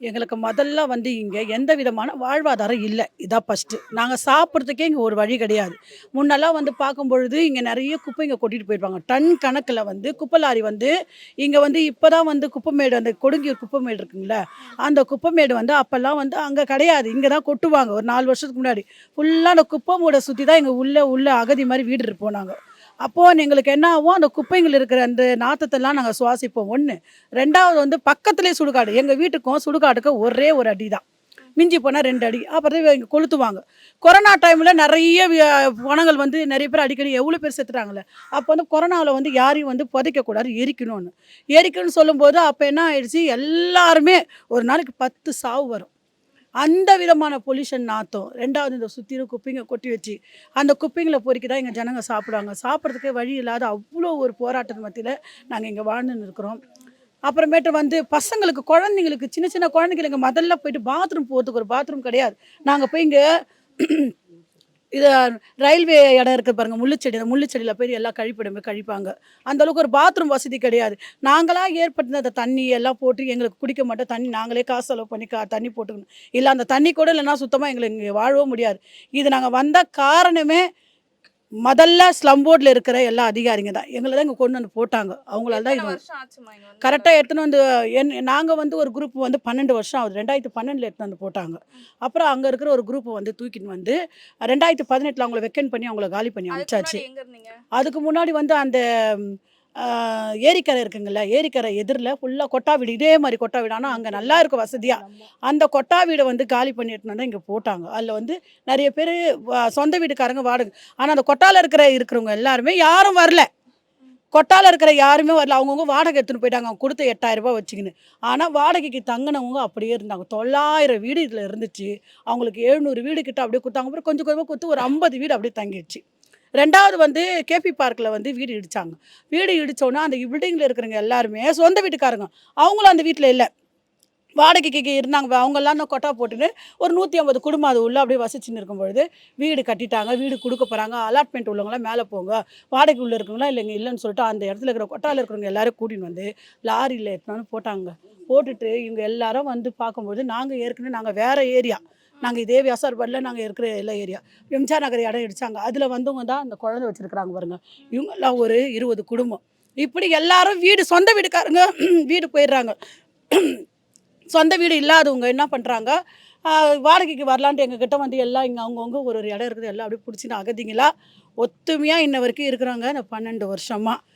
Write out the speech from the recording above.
எங்களுக்கு முதல்ல வந்து இங்கே எந்த விதமான வாழ்வாதாரம் இல்லை. இதான் ஃபஸ்ட்டு. நாங்கள் சாப்பிட்றதுக்கே இங்கே ஒரு வழி கிடையாது. முன்னெல்லாம் வந்து பார்க்கும்பொழுது இங்கே நிறைய குப்பைங்க கொட்டிட்டு போயிருப்பாங்க. டன் கணக்கில் வந்து குப்பை லாரி வந்து இங்கே வந்து இப்போ தான் வந்து குப்பைமேடு அந்த கொடுங்கியூர் குப்பைமேடு இருக்குங்கள, அந்த குப்பைமேடு வந்து அப்போல்லாம் வந்து அங்கே கிடையாது. இங்கே தான் கொட்டுவாங்க. ஒரு 4 வருஷத்துக்கு முன்னாடி ஃபுல்லாக அந்த குப்பை மூடை சுற்றி தான் எங்கள் உள்ள அகதி மாதிரி வீடு இருப்போம் நாங்கள். அப்போது எங்களுக்கு என்ன ஆகும், அந்த குப்பைங்கள் இருக்கிற அந்த நாற்றத்தெல்லாம் நாங்கள் சுவாசிப்போம் 1. 2வது வந்து பக்கத்துலேயே சுடுகாடு. எங்கள் வீட்டுக்கும் சுடுகாட்டுக்கும் ஒரே ஒரு அடி தான். மிஞ்சி போனால் 2 அடி. அப்புறம் இங்கே கொளுத்துவாங்க. கொரோனா டைமில் நிறைய பணங்கள் வந்து நிறைய பேர் அடிக்கடி எவ்வளோ பேர் செத்துட்டாங்கல்ல. அப்போ வந்து கொரோனாவில் வந்து யாரையும் வந்து புதைக்கக்கூடாது, எரிக்கணும்னு. எரிக்கணும்னு சொல்லும்போது அப்போ என்ன ஆயிடுச்சு, எல்லாருமே ஒரு நாளைக்கு 10 சாவு வரும். அந்த விதமான பொல்யூஷன் நாத்தம். 2வது இந்த சுற்றிலும் குப்பைங்க கொட்டி வச்சு, அந்த குப்பைங்கள பொறுக்கி தான் எங்கள் ஜனங்க சாப்பிடுவாங்க. சாப்பிட்றதுக்கே வழி இல்லாத அவ்வளோ ஒரு போராட்டத்து மத்தியில் நாங்கள் இங்கே வாழ்ந்துன்னு இருக்கிறோம். அப்புறமேட்டு வந்து பசங்களுக்கு, குழந்தைங்களுக்கு, சின்ன சின்ன குழந்தைங்களுக்கு முதல்ல போயிட்டு பாத்ரூம் போகிறதுக்கு ஒரு பாத்ரூம் கிடையாது. நாங்கள் போய் இங்கே இது ரயில்வே இடம் இருக்குது பாருங்கள், முள்ளுச்செடி. அந்த முள்ளுச்செடியில் போய் எல்லாம் கழிப்பிடம் போய் கழிப்பாங்க. அந்தளவுக்கு ஒரு பாத்ரூம் வசதி கிடையாது. நாங்களாக ஏற்படுத்தின அந்த தண்ணி எல்லாம் போட்டு எங்களுக்கு குடிக்க மாட்டோம். தண்ணி நாங்களே காசு செலவு பண்ணி தண்ணி போட்டுக்கணும். இல்லை அந்த தண்ணி கூட இல்லைன்னா சுத்தமாக எங்களுக்கு இங்கே வாழவும் முடியாது. இது நாங்கள் வந்த காரணமே முதல்ல ஸ்லம் போர்டில் இருக்கிற எல்லா அதிகாரிங்க தான் எங்களை தான் இங்கே கொண்டு வந்து போட்டாங்க. அவங்களால தான் இது கரெக்டாக எடுத்துன்னு வந்து நாங்கள் வந்து ஒரு குரூப் வந்து 12 வருஷம் ஆகுது. 2012 எடுத்துன்னு வந்து போட்டாங்க. அப்புறம் அங்கே இருக்கிற ஒரு குரூப்பை வந்து தூக்கின்னு வந்து 2018 அவங்கள வெக்கன் பண்ணி அவங்கள காலி பண்ணி அனுப்பிச்சாச்சு. அதுக்கு முன்னாடி வந்து அந்த ஏரிக்கரை இருக்குங்கள்ல, ஏரிக்கரை எதிரில் ஃபுல்லாக கொட்டா வீடு, இதே மாதிரி கொட்டா வீடு. ஆனால் அங்கே நல்லா இருக்கும் வசதியாக. அந்த கொட்டா வீடை வந்து காலி பண்ணி எடுத்துன்னு வந்து இங்கே போட்டாங்க. அதில் வந்து நிறைய பேர் சொந்த வீட்டுக்காரங்க வாடகை. ஆனால் அந்த கொட்டாவில் இருக்கிறவங்க எல்லாருமே யாரும் வரல. கொட்டாவில் இருக்கிற யாருமே வரல. அவங்கவுங்க வாடகை எடுத்துன்னு போயிட்டாங்க. அவங்க கொடுத்த 8000 ரூபாய் வச்சுக்கின்னு. ஆனால் வாடகைக்கு தங்கினவங்க அப்படியே இருந்தாங்க. 900 வீடு இதில் இருந்துச்சு. அவங்களுக்கு 700 வீடு கிட்ட அப்படியே கொடுத்தாங்க. அப்புறம் கொஞ்சம் கொஞ்சமாக கொடுத்து ஒரு 50 வீடு அப்படியே தங்கிடுச்சு. 2வது வந்து கேபி பார்க்கில் வந்து வீடு இடித்தாங்க. வீடு இடித்தோன்னா அந்த பில்டிங்கில் இருக்கிறவங்க எல்லாருமே சொந்த வீட்டுக்காரங்க. அவங்களும் அந்த வீட்டில் இல்லை, வாடகைக்கு இருந்தாங்க. அவங்கெல்லாம் தான் கொட்டா போட்டுன்னு ஒரு 150 குடும்பம் அது உள்ளே அப்படியே வசிச்சுன்னு இருக்கும்பொழுது வீடு கட்டிட்டாங்க. வீடு கொடுக்க போகிறாங்க. அலாட்மெண்ட் உள்ளவங்களாம் மேலே போங்க, வாடகை உள்ளே இருக்கவங்களாம் இல்லைங்க இல்லைன்னு சொல்லிட்டு அந்த இடத்துல இருக்கிற கொட்டாவில் இருக்கிறவங்க எல்லாரும் கூட்டின்னு வந்து லாரியில் எடுத்துன்னு போட்டாங்க. போட்டுட்டு இவங்க எல்லாரும் வந்து பார்க்கும்போது நாங்கள் வேறு ஏரியா, நாங்கள் இதே வியாசார்பாடியில் நாங்கள் இருக்கிற எல்லா ஏரியா எம்ஜிஆர் நகர் இடம் இடித்தாங்க. அதில் வந்தவங்க தான் அந்த குழந்தை வச்சுருக்குறாங்க பாருங்க. இவங்கெல்லாம் ஒரு 20 குடும்பம். இப்படி எல்லாரும் வீடு சொந்த வீடுக்காரங்க வீடு போயிடுறாங்க. சொந்த வீடு இல்லாதவங்க என்ன பண்ணுறாங்க, வாடகைக்கு வரலான்ட்டு எங்ககிட்ட வந்து எல்லாம் இங்கே அவங்கவுங்க ஒரு இடம் இருக்குது, எல்லாம் அப்படியே பிடிச்சின்னு அகதிங்களா ஒத்துமையாக இன்ன வரைக்கும் இருக்கிறாங்க. இந்த 12 வருஷமாக